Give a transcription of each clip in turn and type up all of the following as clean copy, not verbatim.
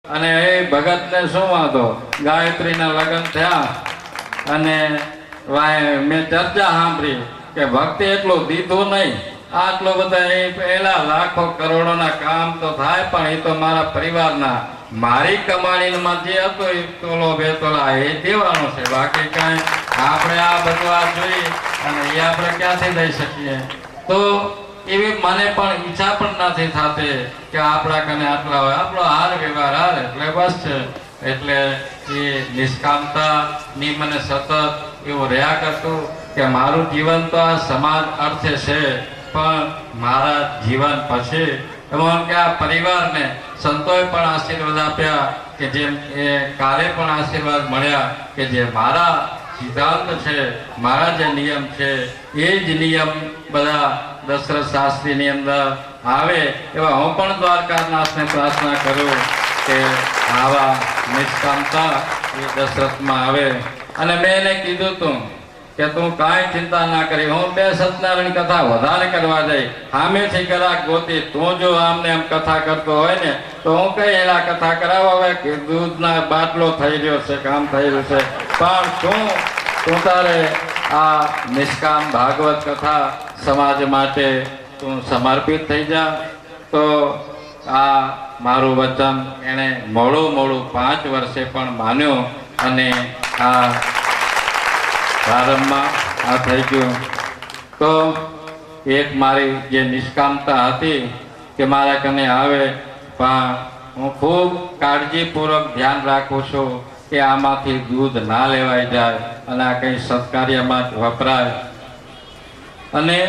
અને એ ભગતને શું વાંધો, ગાયત્રીના લગ્ન થયા અને મેં ચર્ચા સાંભળી કે ભક્તિ એટલું દીધું નહીં, આટલો બધા એ પહેલા લાખો કરોડોના કામ તો થાય, પણ એ તો મારા પરિવારના મારી કમાણીમાં જે હતો એ તોલો બે તોલા એ દેવાનો છે, બાકી કાંઈ આપણે આ બધું આ જોઈ અને એ આપણે ક્યાંથી દઈ શકીએ? તો એવી મને પણ ઈચ્છા પણ નથી થતી કે આપણા કને આટલા હોય, આપણો હાર વ્યવહાર હાર એટલે બસ છે. એટલે એ નિષ્કામતા ની મને સતત એવું રહ્યા કરતું કે મારું જીવન તો આ સમાજ અર્થે છે, પણ મારા જીવન પછી એમ કે આ પરિવારને સંતોએ પણ આશીર્વાદ આપ્યા કે જેમ એ કાલે પણ આશીર્વાદ મળ્યા કે જે મારા સિદ્ધાંત છે, મારા જે નિયમ છે એ જ નિયમ બધા દશરથ શાસ્ત્રીની અંદર આવે એવા હું પણ દ્વારકાનાથને પ્રાર્થના કરું કે આવા નિષ્કામતા એ દશરથમાં આવે. અને મેં એને કીધું તું કે તું કાંઈ ચિંતા ના કરી, હું 2 સત્યનારાયણ કથા વધારે કરવા જઈ, સામેથી ગ્રાહક ગોતી, તું જો આમને એમ કથા કરતો હોય ને તો હું કઈ એલા કથા કરાવો, હવે કે દૂધના બાટલો થઈ રહ્યો છે, કામ થઈ રહ્યું છે, પણ તું તારે આ નિષ્કામ ભાગવત કથા સમાજ માટે તું સમર્પિત થઈ જા. તો આ મારું વચન એણે મોડું 5 વર્ષે પણ માન્યું અને આ પ્રારંભમાં આ થઈ ગયું. તો એક મારી જે નિષ્કામતા હતી કે મારા કને આવે, પણ હું ખૂબ કાળજીપૂર્વક ધ્યાન રાખું છું કે આમાંથી દૂધ ના લેવાઈ જાય અને આ કંઈ સત્કાર્યમાં જ વપરાય. અને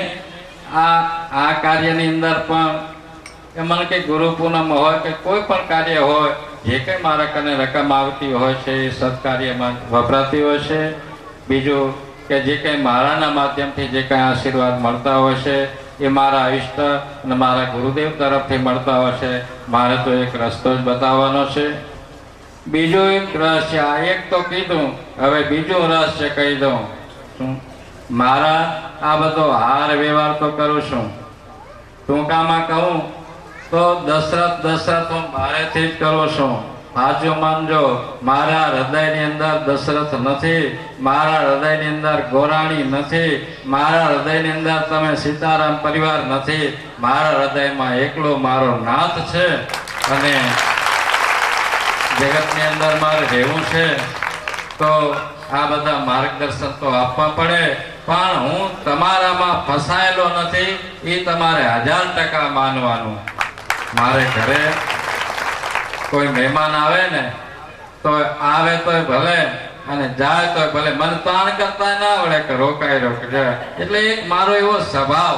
આ કાર્યની અંદર પણ એમાં કંઈ ગુરુ પૂનમ હોય કે કોઈ પણ કાર્ય હોય, જે કંઈ મારા કને રકમ આવતી હોય છે એ સત્કાર્યમાં વપરાતી હોય છે. બીજું કે જે કંઈ મારાના માધ્યમથી જે કંઈ આશીર્વાદ મળતા હોય છે એ મારા ઈષ્ટ અને મારા ગુરુદેવ તરફથી મળતા હોય છે. મારે તો એક રસ્તો જ બતાવવાનો છે. બીજું એક રહસ્ય, એક તો કીધું, હવે બીજું રહસ્ય કહી દઉં. શું મારા આ બધો હાર વ્યવહાર તો કરું છું, ટૂંકામાં કહું તો દશરથ હું મારેથી જ કરું છું. હાજુ માનજો, મારા હૃદયની અંદર દશરથ નથી, મારા હૃદયની અંદર ગોરાણી નથી, મારા હૃદયની અંદર તમે સીતારામ પરિવાર નથી, મારા હૃદયમાં એકલો મારો નાથ છે. અને જગતની અંદર મારે રહેવું છે તો આ બધા માર્ગદર્શન તો આપવા પડે, પણ હું તમારામાં ફસાયેલો નથી એ તમારે 1000% માનવાનું. મારે ઘરે કોઈ મહેમાન આવે ને તો આવે તોય ભલે અને જાય તોય ભલે, મને તાણ કરતા ના આવડે કે રોકાઈ રોકે. એટલે એક મારો એવો સ્વભાવ,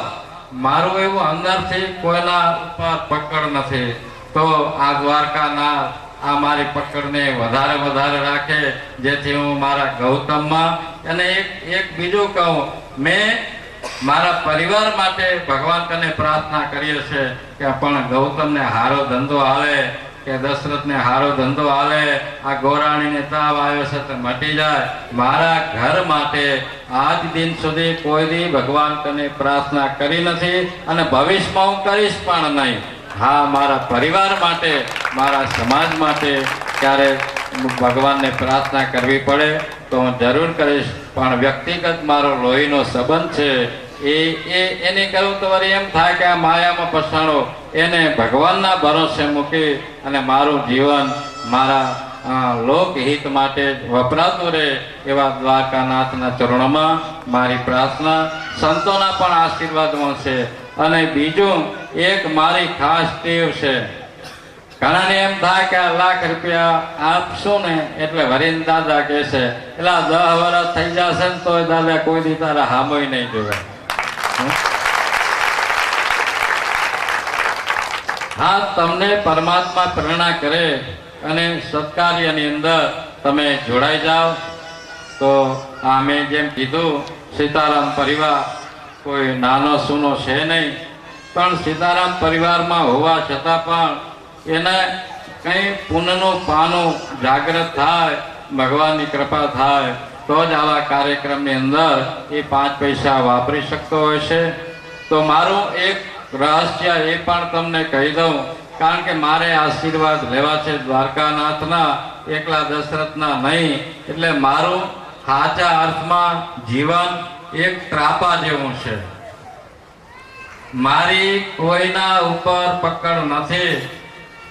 મારું એવું અંદરથી કોઈના ઉપર પકડ નથી. તો આ દ્વારકાનાથ આ મારી પકડને વધારે રાખે, જેથી હું મારા ગૌતમમાં. અને એક બીજું કહું, મેં મારા પરિવાર માટે ભગવાન કને પ્રાર્થના કરીએ છે કે પણ ગૌતમને હારો ધંધો હાલે, કે દશરથને હારો ધંધો હાલે, આ ગોરાણીને તાવ આવ્યો છે તો મટી જાય. મારા ઘર માટે આજ દિન સુધી કોઈ દી ભગવાન કને પ્રાર્થના કરી નથી અને ભવિષ્યમાં હું કરીશ પણ નહીં. હા, મારા પરિવાર માટે, મારા સમાજ માટે ક્યારે ભગવાનને પ્રાર્થના કરવી પડે તો હું જરૂર કરીશ, પણ વ્યક્તિગત મારો લોહીનો સંબંધ છે એને કહું તો વળી એમ થાય કે આ માયામાં પછાણો, એને ભગવાનના ભરોસે મૂકી અને મારું જીવન મારા લોકહિત માટે વપરાતું રહે એવા દ્વારકાનાથના ચરણોમાં મારી પ્રાર્થના. સંતોના પણ આશીર્વાદ મળશે. અને બીજું એક મારી ખાસ ટેવ છે, ઘણાને એમ થાય કે 1 લાખ રૂપિયા આપશું ને એટલે વરીન દાદા કહે છે એટલે 10 વર્ષ થઈ જશે ને તોય દાદા કોઈ દી તારા હામોય નહીં જોવે. હા, તમને પરમાત્મા પ્રેરણા કરે અને સત્કાર્યની અંદર તમે જોડાઈ જાઓ તો આ મેં જેમ કીધું, સીતારામ પરિવાર કોઈ નાનો સૂનો છે નહીં, પણ સીતારામ પરિવારમાં હોવા છતાં પણ એને કંઈ પુણ્યનું પાનું જાગૃત થાય, ભગવાનની કૃપા થાય તો જ આવા કાર્યક્રમની અંદર એ 5 પૈસા વાપરી શકતો હોય છે. તો મારું એક રહસ્ય એ પણ તમને કહી દઉં કારણ કે મારે આશીર્વાદ લેવા છે દ્વારકાનાથના, એકલા દશરથના નહીં. એટલે મારું સાચા અર્થમાં જીવન એક ત્રાપા જેવું છે. મારી કોઈના ઉપર પકડ નથી.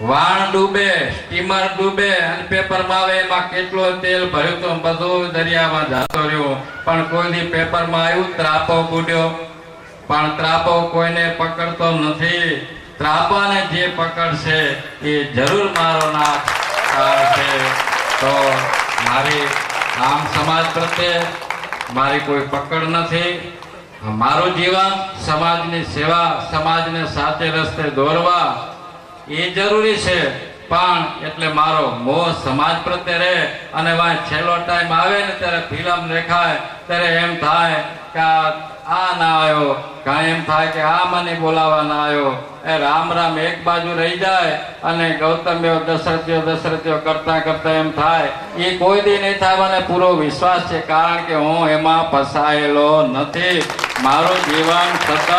વાણ ડૂબે, સ્ટીમર ડૂબે અને પેપરમાં આવે એમાં કેટલો તેલ ભર્યું તો બધું દરિયામાં જતો રહ્યો, પણ કોઈ પેપરમાં આવ્યું ત્રાપો બુડ્યો. પણ ત્રાપો કોઈને પકડતો નથી. ત્રાપાને જે પકડશે એ જરૂર મારો નાથ છે. તો મારી આમ સમાજ પ્રત્યે મારી કોઈ પકડ નથી. મારું જીવન સમાજની સેવા, સમાજને સાચે રસ્તે દોરવા એ જરૂરી છે, પણ એટલે મારો મોહ સમાજ પ્રત્યે રહે. અને વાં છેલ્લો ટાઈમ આવે ને ત્યારે ફિલ્મ દેખાય ત્યારે એમ થાય કે આ ના આવ્યો, કાંઈ એમ થાય કે આ મને બોલાવા ના આવ્યો. એ રામ રામ એક બાજુ રહી જાય અને ગૌતમ્યો દશરથ્યો કરતા કરતા એમ થાય એ કોઈ દી નહીં થાય. મને પૂરો વિશ્વાસ છે, કારણ કે હું એમાં ફસાયેલો નથી. મારું જીવન સતત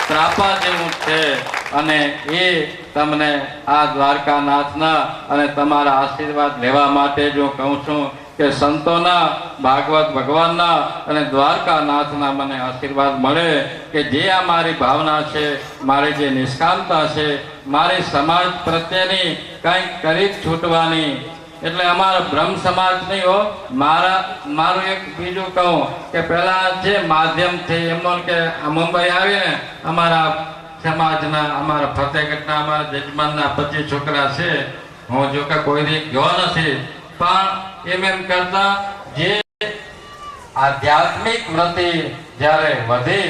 ત્રાપા જેવું છે. અને એ તમને આ દ્વારકાનાથના અને તમારા આશીર્વાદ લેવા માટે જો કહું છું કે સંતોના, ભાગવત ભગવાનના અને દ્વારકાનાથના મને આશીર્વાદ મળે કે જે આ મારી ભાવના છે, મારી જે નિષ્કામતા છે, મારી સમાજ પ્રત્યેની કંઈક કરી છૂટવાની. એટલે અમારા બ્રહ્મ સમાજ નહીં હો, મારું એક બીજું કહું કે પહેલા જે માધ્યમથી એમનો કે મુંબઈ આવીને અમારા સમાજના, અમારા ફતેહગઢના, અમારા જજમાનના 25 છોકરા છે. હું જો કે કોઈ દી ગયો નથી, પણ એમ કરતા જે આધ્યાત્મિક વૃત્તિ જ્યારે વધી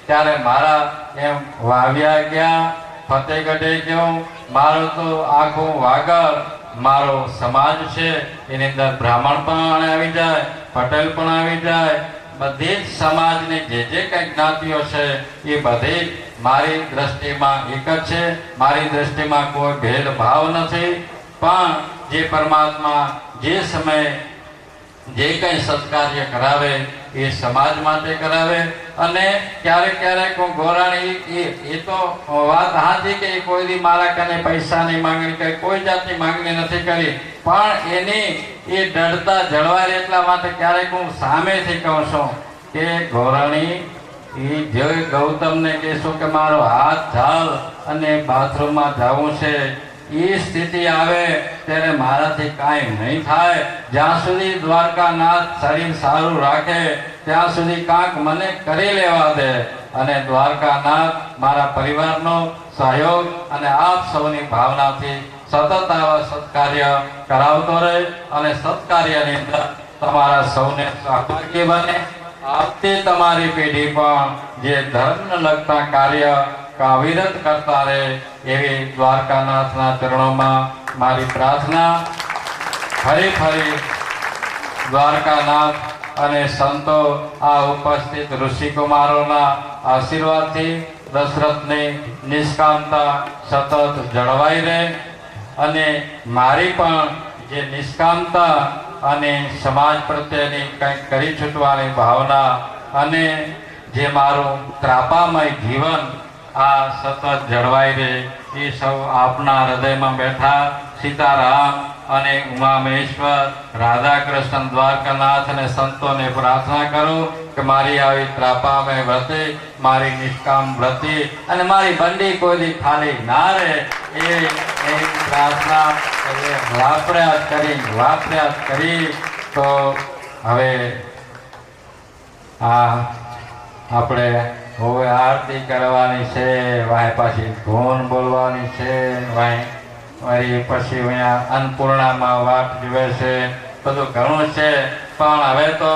ત્યારે મારા એમ વાવ્યા ગયા, ફતેહગઢે ગયો. મારું તો આખું વાગડ મારો સમાજ છે, એની અંદર બ્રાહ્મણ પણ આવી જાય, પટેલ પણ આવી જાય. બધી જ સમાજની જે કંઈ જ્ઞાતિઓ છે એ બધી મારી દ્રષ્ટિમાં એક જ છે. મારી દ્રષ્ટિમાં કોઈ ભેદભાવ નથી. પણ જે પરમાત્મા જે સમયે જે કંઈ સત્કાર્ય કરાવે એ સમાજ માટે કરાવે. અને ક્યારેક ક્યારેક હું ગોરાણી એ તો વાત સાચી કે કોઈ દી મારા કને પૈસાની માંગણી કરી, કોઈ જાતની માંગણી નથી કરી, પણ એની એ દૃઢતા જળવાય એટલા માટે ક્યારેક હું સામેથી કહું છું કે ગોરાણી એ જે ગૌતમને કહેશો કે મારો હાથ ઝાલ અને બાથરૂમમાં જવું છે, એ સ્થિતિ આવે ત્યારે મારાથી કાંઈ નહીં થાય. જ્યાં સુધી દ્વારકાનાથ શરીર સારું રાખે ત્યાં સુધી કાંક મને કરી લેવા દે. અને દ્વારકાનાથ મારા પરિવારનો સહયોગ અને આપ સૌની ભાવનાથી સતત આવા સત્કાર્ય કરાવતો રહે અને સત્કાર્યની અંદર તમારા સૌને સહભાગી બને. આવતી તમારી પેઢી પણ જે ધર્મને લગતા કાર્ય અવિરત કરતા રહે એવી દ્વારકાનાથના ચરણોમાં મારી પ્રાર્થના. ફરી દ્વારકાનાથ અને સંતો આ ઉપસ્થિત ઋષિકુમારોના આશીર્વાદથી દશરથની નિષ્કામતા સતત જળવાઈ રહે અને મારી પણ જે નિષ્કામતા અને સમાજ પ્રત્યેની કંઈક કરી છૂટવાની ભાવના અને જે મારું ત્રાપામય જીવન આ સતત જળવાઈ રહે એ સૌ આપના હૃદયમાં બેઠા સીતારામ અને ઉમા મહેશ્વર, રાધા કૃષ્ણ, દ્વારકાનાથ અને સંતોને પ્રાર્થના કરું કે મારી આવી ત્રાપામય વ્રતિ, મારી નિષ્કામ વ્રતિ અને મારી બંડી કોઈ ખાલી ના રહે એ પ્રાર્થના વાપર્યા કરી. તો હવે આપણે હવે આરતી કરવાની છે, વાય પાછી ધૂન બોલવાની છે, વળી પછી અહીંયા અન્નપૂર્ણામાં વાટ જુએ છે, બધું ઘણું છે. પણ હવે તો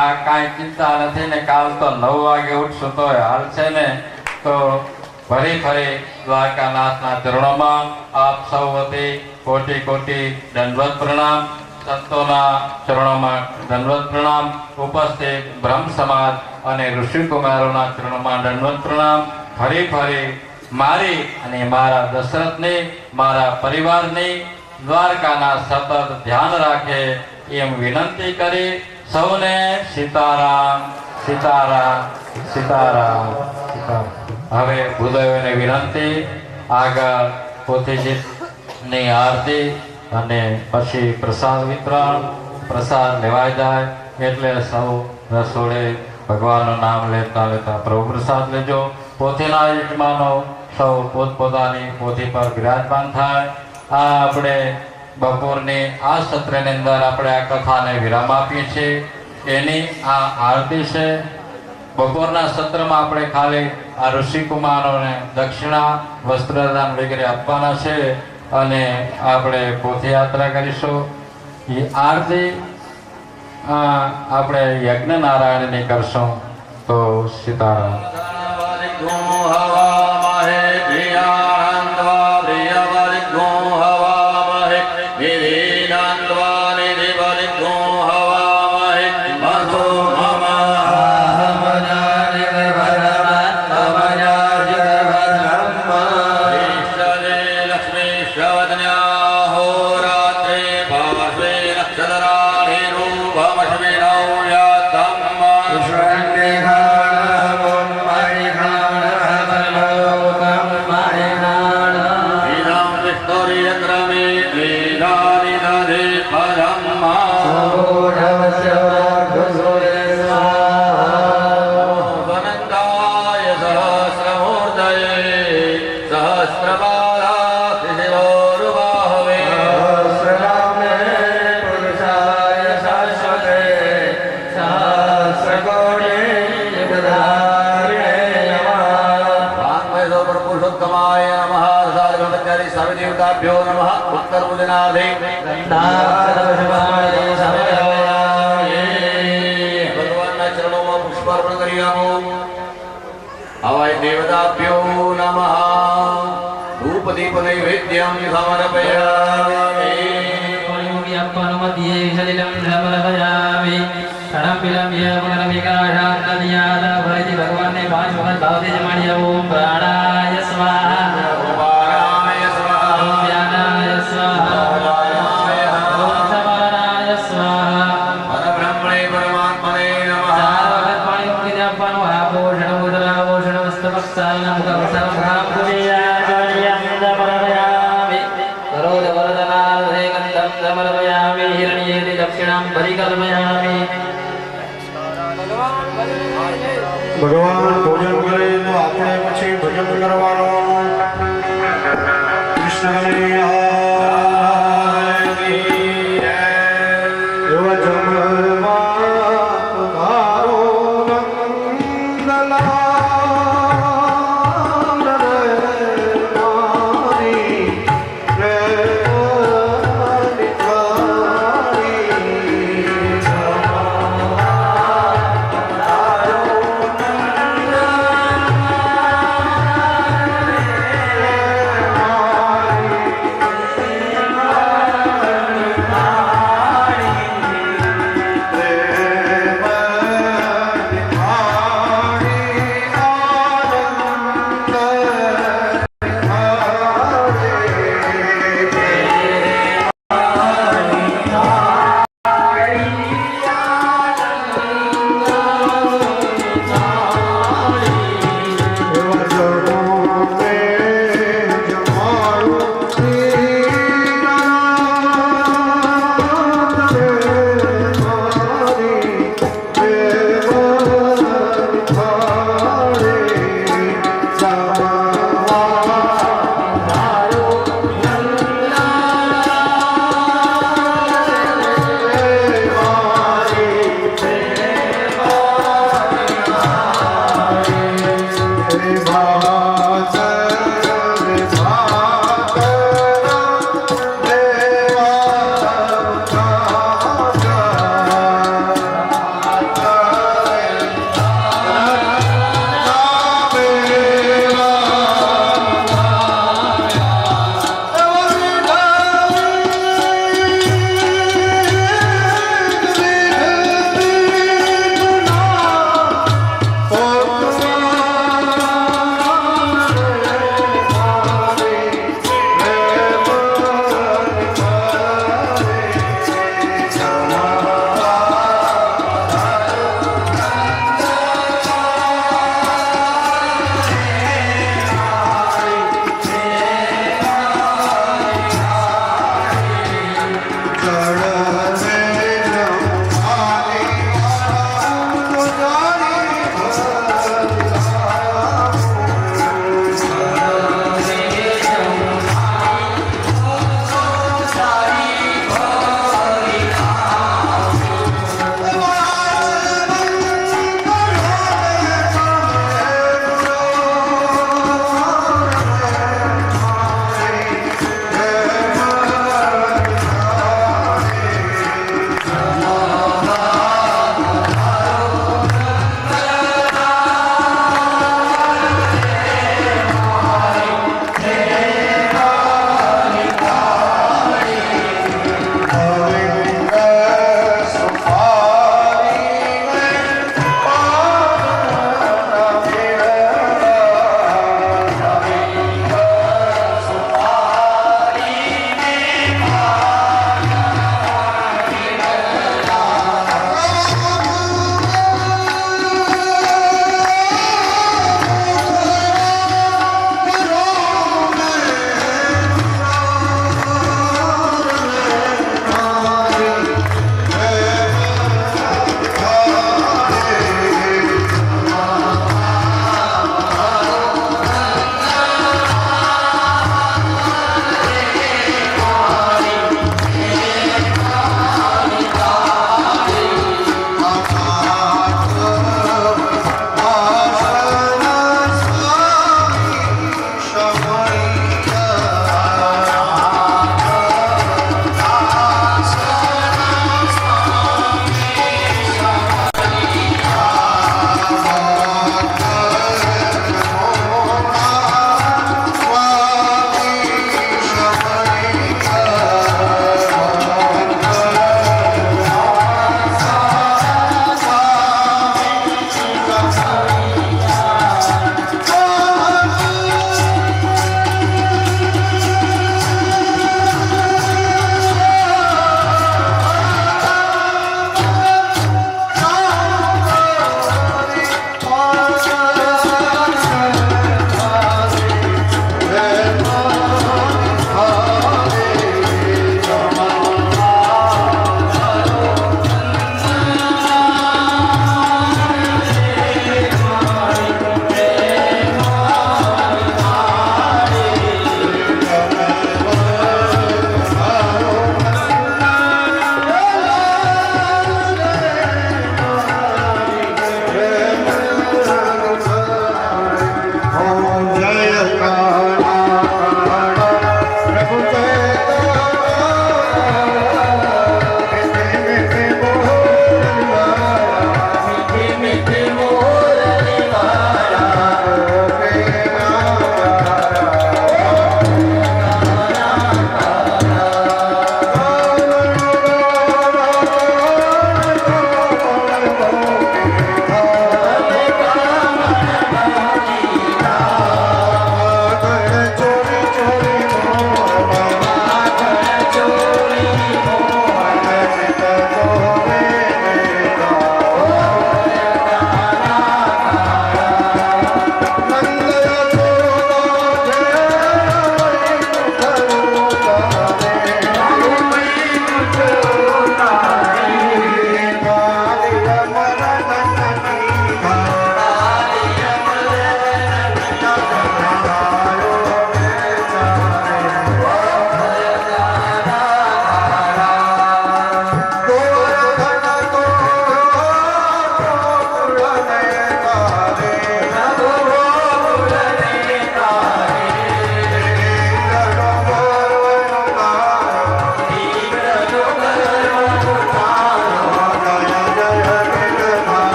આ કાંઈ ચિંતા નથી ને, કાલ તો 9 વાગે ઉઠશું તો હાલશે ને. તો ફરી દ્વારકાનાથના ચરણોમાં આપ સૌ વતી કોટી કોટી દંડવત પ્રણામ. સંતોના ચરણોમાં દંડવત પ્રણામ. ઉપસ્થિત બ્રહ્મ સમાજ અને ઋષિકુમારોના ચરણોમાં દંડવત પ્રણામ. ફરી મારી અને મારા દશરથની, મારા પરિવારની દ્વારકાના સતત ધ્યાન રાખે એમ વિનંતી કરી સૌને સીતારામ સીતારામ સીતારામ સીતારામ. હવે ભૂદેવોને વિનંતી, આગળ પોથીજીની આરતી અને પછી પ્રસાદ વિતરણ. પ્રસાદ લેવાઈ જાય એટલે સૌ રસોડે ભગવાનનું નામ લેતા લેતા પ્રભુ પ્રસાદ લેજો. પોથીના યજમાનો સૌ પોતપોતાની પોથી પર બિરાજમાન થાય. આ આપણે બપોરની આ સત્રની અંદર આપણે આ કથાને વિરામ આપીએ છીએ. એની આ આરતી છે. બપોરના સત્રમાં આપણે ખાલી આ ઋષિકુમારોને દક્ષિણા વસ્ત્રદાન વગેરે આપવાના છે અને આપણે પોથી યાત્રા કરીશું. એ આરતી આપણે યજ્ઞ નારાયણની કરશું. તો સીતારામ. देवताभ्यो नमः उत्तरभुजनाधे भगवानના ચરણોમાં પુષ્પાર્પણ કરી આપો. હવાય દેવતાભ્યો નમઃ ધૂપ દીપ નૈવેદ્યમ સમર્પયામિ. ભગવાનને 5 વખત ભાવથી જમાડી આવો. પ્રાણાય સ્વાહા, ભગવાન ભોજન કરે તો આપણે પછી ભજન કરવાનું. કૃષ્ણ Hare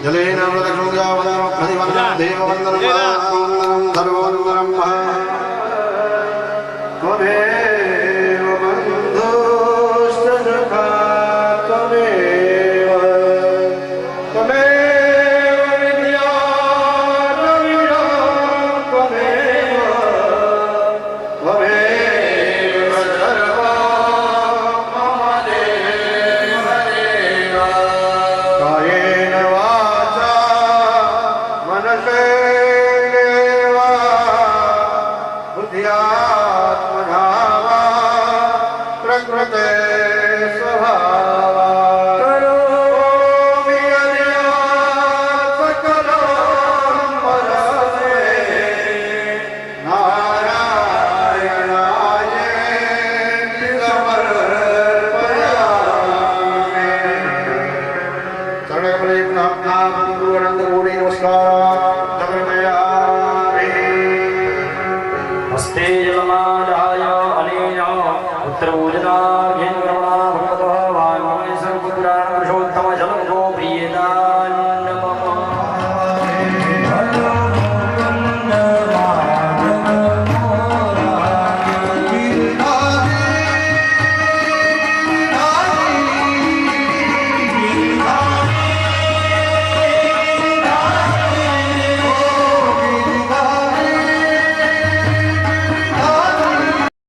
જલેન પ્રદક્ષિણમ જાવનામ પ્રતિવંદન દેવવંદનમ